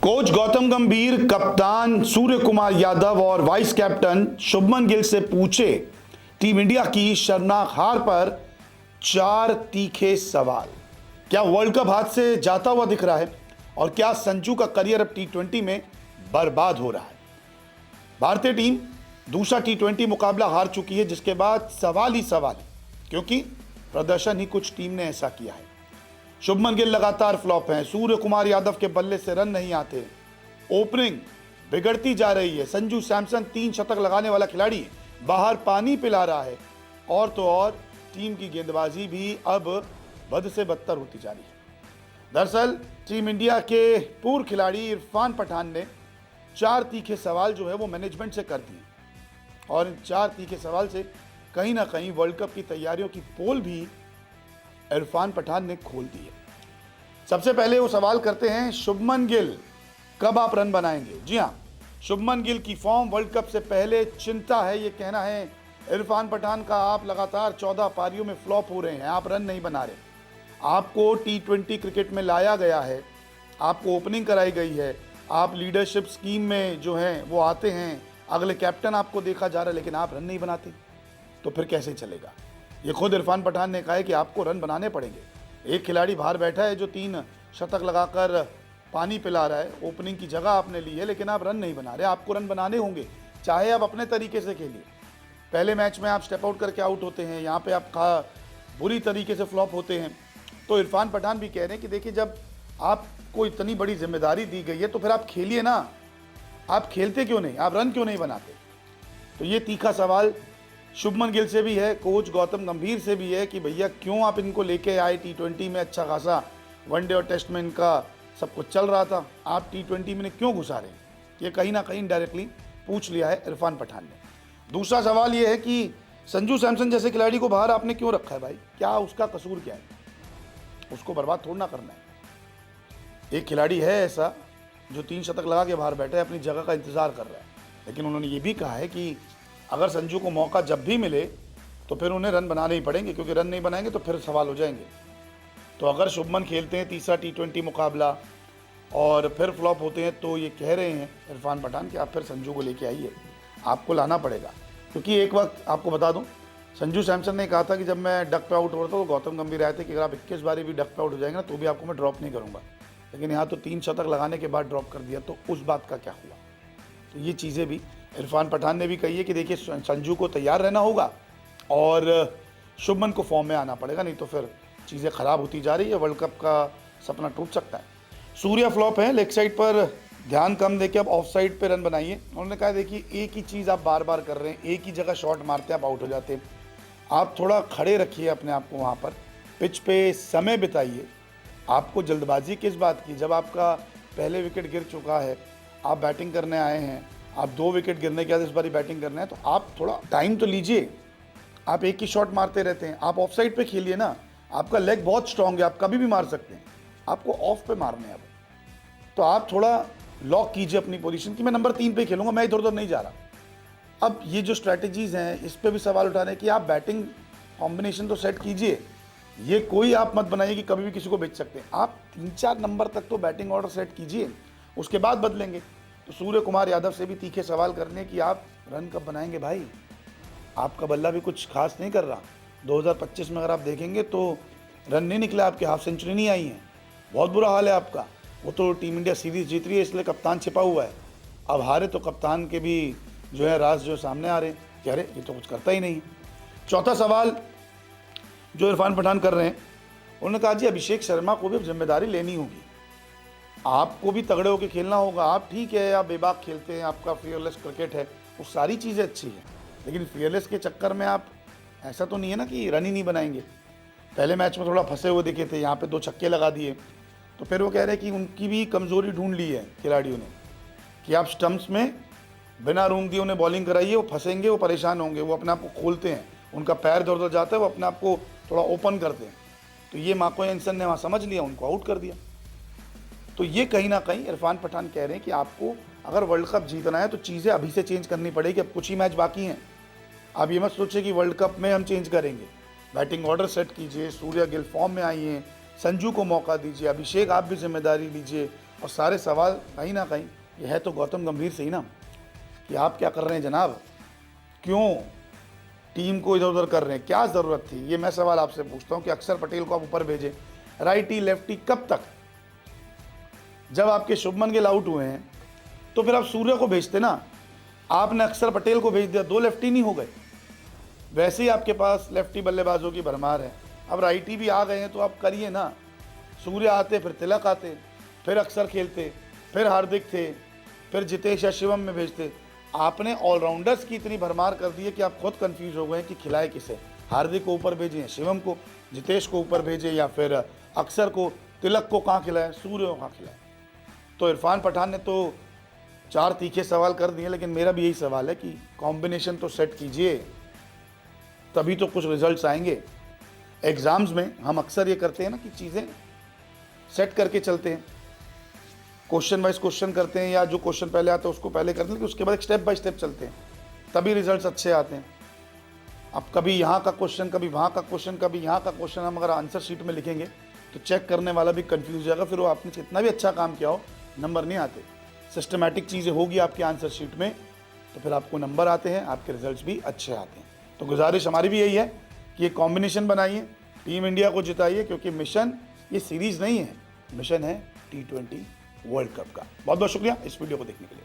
Coach Gautam गंभीर, कप्तान सूर्य कुमार यादव और वाइस कैप्टन शुभमन गिल से पूछे टीम इंडिया की शर्मनाक हार पर 4 तीखे सवाल। क्या वर्ल्ड कप हाथ से जाता हुआ दिख रहा है और क्या संजू का करियर अब टी20 में बर्बाद हो रहा है? भारतीय टीम दूसरा टी20 मुकाबला हार चुकी है, जिसके बाद सवाल ही सवाल है, क्योंकि प्रदर्शन ही कुछ टीम ने ऐसा किया है। शुभमन गिल लगातार फ्लॉप हैं, सूर्य कुमार यादव के बल्ले से रन नहीं आते, ओपनिंग बिगड़ती जा रही है, संजू सैमसन 3 शतक लगाने वाला खिलाड़ी बाहर पानी पिला रहा है, और तो और टीम की गेंदबाजी भी अब बद से बदतर होती जा रही है। दरअसल टीम इंडिया के पूर्व खिलाड़ी इरफान पठान ने 4 तीखे सवाल जो है वो मैनेजमेंट से कर दिए, और इन 4 तीखे सवाल से कहीं ना कहीं वर्ल्ड कप की तैयारियों की पोल भी इरफान पठान ने खोल दी है। सबसे पहले वो सवाल करते हैं, शुभमन गिल कब आप रन बनाएंगे? जी हाँ, शुभमन गिल की फॉर्म वर्ल्ड कप से पहले चिंता है, ये कहना है इरफान पठान का। आप लगातार 14 पारियों में फ्लॉप हो रहे हैं, आप रन नहीं बना रहे। आपको टी20 क्रिकेट में लाया गया है, आपको ओपनिंग कराई गई है, आप लीडरशिप स्कीम में जो हैं वो आते हैं, अगले कैप्टन आपको देखा जा रहा है, लेकिन आप रन नहीं बनाते, तो फिर कैसे चलेगा? ये खुद इरफान पठान ने कहा है कि आपको रन बनाने पड़ेंगे। एक खिलाड़ी बाहर बैठा है जो 3 शतक लगाकर पानी पिला रहा है, ओपनिंग की जगह आपने ली है, लेकिन आप रन नहीं बना रहे। आपको रन बनाने होंगे, चाहे आप अपने तरीके से खेलिए। पहले मैच में आप स्टेप आउट करके आउट होते हैं, यहाँ पे आप बुरी तरीके से फ्लॉप होते हैं। तो इरफान पठान भी कह रहे हैं कि देखिए, जब आपको इतनी बड़ी जिम्मेदारी दी गई है तो फिर आप खेलिए ना, आप खेलते क्यों नहीं, आप रन क्यों नहीं बनाते? तो ये तीखा सवाल शुभमन गिल से भी है, कोच गौतम गंभीर से भी है कि भैया क्यों आप इनको लेके आए? टी20 में अच्छा खासा वनडे और टेस्ट में इनका सब कुछ चल रहा था, आप टी20 में क्यों घुसा रहे हैं? ये कहीं ना कहीं डायरेक्टली पूछ लिया है इरफान पठान ने। दूसरा सवाल ये है कि संजू सैमसन जैसे खिलाड़ी को बाहर आपने क्यों रखा है भाई? क्या उसका कसूर क्या है? उसको बर्बाद थोड़ा ना करना है। एक खिलाड़ी है ऐसा जो 3 शतक लगा के बाहर बैठा है, अपनी जगह का इंतजार कर रहा है, लेकिन उन्होंने ये भी कहा है कि अगर संजू को मौका जब भी मिले तो फिर उन्हें रन बनाने ही पड़ेंगे, क्योंकि रन नहीं बनाएंगे तो फिर सवाल हो जाएंगे। तो अगर शुभमन खेलते हैं तीसरा टी20 मुकाबला और फिर फ्लॉप होते हैं, तो ये कह रहे हैं इरफान पठान कि आप फिर संजू को लेके आइए, आपको लाना पड़ेगा। क्योंकि एक वक्त आपको बता दूं, संजू सैमसन ने कहा था कि जब मैं डक पे आउट हो रहा था तो गौतम गंभीर आए थे कि अगर आप 21 बारी भी डक पे आउट हो जाएंगे ना तो भी आपको मैं ड्रॉप नहीं करूँगा। लेकिन यहाँ तो 3 शतक लगाने के बाद ड्रॉप कर दिया, तो उस बात का क्या हुआ? तो ये चीज़ें भी इरफान पठान ने भी कही है कि देखिए, संजू को तैयार रहना होगा और शुभमन को फॉर्म में आना पड़ेगा, नहीं तो फिर चीज़ें ख़राब होती जा रही है, वर्ल्ड कप का सपना टूट सकता है। सूर्या फ्लॉप है, लेग साइड पर ध्यान कम देके अब ऑफ साइड पर रन बनाइए। उन्होंने कहा देखिए, एक ही चीज़ आप बार बार कर रहे हैं, एक ही जगह शॉट मारते हैं, आप आउट हो जाते हैं। आप थोड़ा खड़े रखिए अपने आप को वहाँ पर, पिच पे समय बिताइए। आपको जल्दबाजी किस बात की? जब आपका पहले विकेट गिर चुका है, आप बैटिंग करने आए हैं, आप 2 विकेट गिरने के बाद इस बार बैटिंग करना है, तो आप थोड़ा टाइम तो लीजिए। आप एक ही शॉट मारते रहते हैं, आप ऑफ साइड पे खेलिए ना, आपका लेग बहुत स्ट्रांग है, आप कभी भी मार सकते हैं, आपको ऑफ पे मारने हैं अब। तो आप थोड़ा लॉक कीजिए अपनी पोजीशन कि मैं नंबर 3 पे खेलूंगा, मैं इधर उधर नहीं जा रहा। अब ये जो स्ट्रैटेजीज़ हैं, इस पर भी सवाल उठा रहे हैं कि आप बैटिंग कॉम्बिनेशन तो सेट कीजिए, ये कोई आप मत बनाइए कि कभी भी किसी को बेच सकते हैं। आप 3-4 नंबर तक तो बैटिंग ऑर्डर सेट कीजिए, उसके बाद बदलेंगे। तो सूर्य कुमार यादव से भी तीखे सवाल करने कि आप रन कब बनाएंगे भाई? आपका बल्ला भी कुछ खास नहीं कर रहा। 2025 में अगर आप देखेंगे तो रन नहीं निकला, आपके हाफ सेंचुरी नहीं आई है, बहुत बुरा हाल है आपका। वो तो टीम इंडिया सीरीज जीत रही है, इसलिए कप्तान छिपा हुआ है। अब हारे तो कप्तान के भी जो है राज जो सामने आ रहे हैं कि अरे ये तो कुछ करता ही नहीं। चौथा सवाल जो इरफान पठान कर रहे हैं, उन्होंने कहा जी अभिषेक शर्मा को भी अब जिम्मेदारी लेनी होगी, आपको भी तगड़े होकर खेलना होगा। आप ठीक है, आप बेबाक खेलते हैं, आपका फियरलेस क्रिकेट है, वो सारी चीज़ें अच्छी हैं, लेकिन फियरलेस के चक्कर में आप ऐसा तो नहीं है ना कि रन ही नहीं बनाएंगे। पहले मैच में थोड़ा फंसे हुए दिखे थे, यहाँ पे 2 छक्के लगा दिए, तो फिर वो कह रहे हैं कि उनकी भी कमज़ोरी ढूंढ ली है खिलाड़ियों ने कि आप स्टम्प्स में बिना रूम दिए उन्हें बॉलिंग कराइए, वो फंसेंगे, वो परेशान होंगे, वो अपने आप को खोलते हैं, उनका पैर इधर उधर जाता है, वो अपने आप को थोड़ा ओपन करते हैं। तो ये माको एंसन ने वहाँ समझ लिया, उनको आउट कर दिया। तो ये कहीं ना कहीं इरफान पठान कह रहे हैं कि आपको अगर वर्ल्ड कप जीतना है तो चीज़ें अभी से चेंज करनी पड़ेगी। अब कुछ ही मैच बाकी हैं, आप ये मत सोचिए कि वर्ल्ड कप में हम चेंज करेंगे। बैटिंग ऑर्डर सेट कीजिए, सूर्या गिल फॉर्म में आइए, संजू को मौका दीजिए, अभिषेक आप भी जिम्मेदारी लीजिए, और सारे सवाल कहीं ना कहीं ये है तो गौतम गंभीर से ही ना, कि आप क्या कर रहे हैं जनाब, क्यों टीम को इधर उधर कर रहे हैं, क्या ज़रूरत थी। ये मैं सवाल आपसे पूछता हूँ कि अक्षर पटेल को आप ऊपर भेजें, राइटी लेफ्टी कब तक। जब आपके शुभमन गिल आउट हुए हैं तो फिर आप सूर्य को भेजते ना, आपने अक्षर पटेल को भेज दिया, 2 लेफ्टी नहीं हो गए। वैसे ही आपके पास लेफ्टी बल्लेबाजों की भरमार है, अब राइटी भी आ गए हैं तो आप करिए ना। सूर्य आते, फिर तिलक आते, फिर अक्षर खेलते, फिर हार्दिक थे, फिर जितेश या शिवम में भेजते। आपने ऑलराउंडर्स की इतनी भरमार कर दी है कि आप खुद कंफ्यूज हो गए हैं कि खिलाए किसे। हार्दिक को ऊपर भेजें, शिवम को, जितेश को ऊपर भेजें, या फिर अक्षर को, तिलक को कहाँ खिलाएं, सूर्य को कहाँ खिलाएं। तो इरफान पठान ने तो 4 तीखे सवाल कर दिए, लेकिन मेरा भी यही सवाल है कि कॉम्बिनेशन तो सेट कीजिए, तभी तो कुछ रिजल्ट्स आएंगे। एग्ज़ाम्स में हम अक्सर ये करते हैं ना कि चीज़ें सेट करके चलते हैं, क्वेश्चन वाइज क्वेश्चन करते हैं, या जो क्वेश्चन पहले आता है उसको पहले करते हैं, लेकिन उसके बाद एक स्टेप बाय स्टेप चलते हैं, तभी रिजल्ट्स अच्छे आते हैं। अब कभी यहाँ का क्वेश्चन, कभी वहाँ का क्वेश्चन, कभी यहाँ का क्वेश्चन हम अगर आंसर शीट में लिखेंगे तो चेक करने वाला भी कंफ्यूज हो जाएगा, फिर वो आपने कितना भी अच्छा काम किया हो नंबर नहीं आते। सिस्टमैटिक चीज़ें होगी आपकी आंसर शीट में तो फिर आपको नंबर आते हैं, आपके रिजल्ट्स भी अच्छे आते हैं। तो गुजारिश हमारी भी यही है कि ये कॉम्बिनेशन बनाइए, टीम इंडिया को जिताइए, क्योंकि मिशन ये सीरीज़ नहीं है, मिशन है T20 वर्ल्ड कप का। बहुत बहुत शुक्रिया इस वीडियो को देखने के लिए।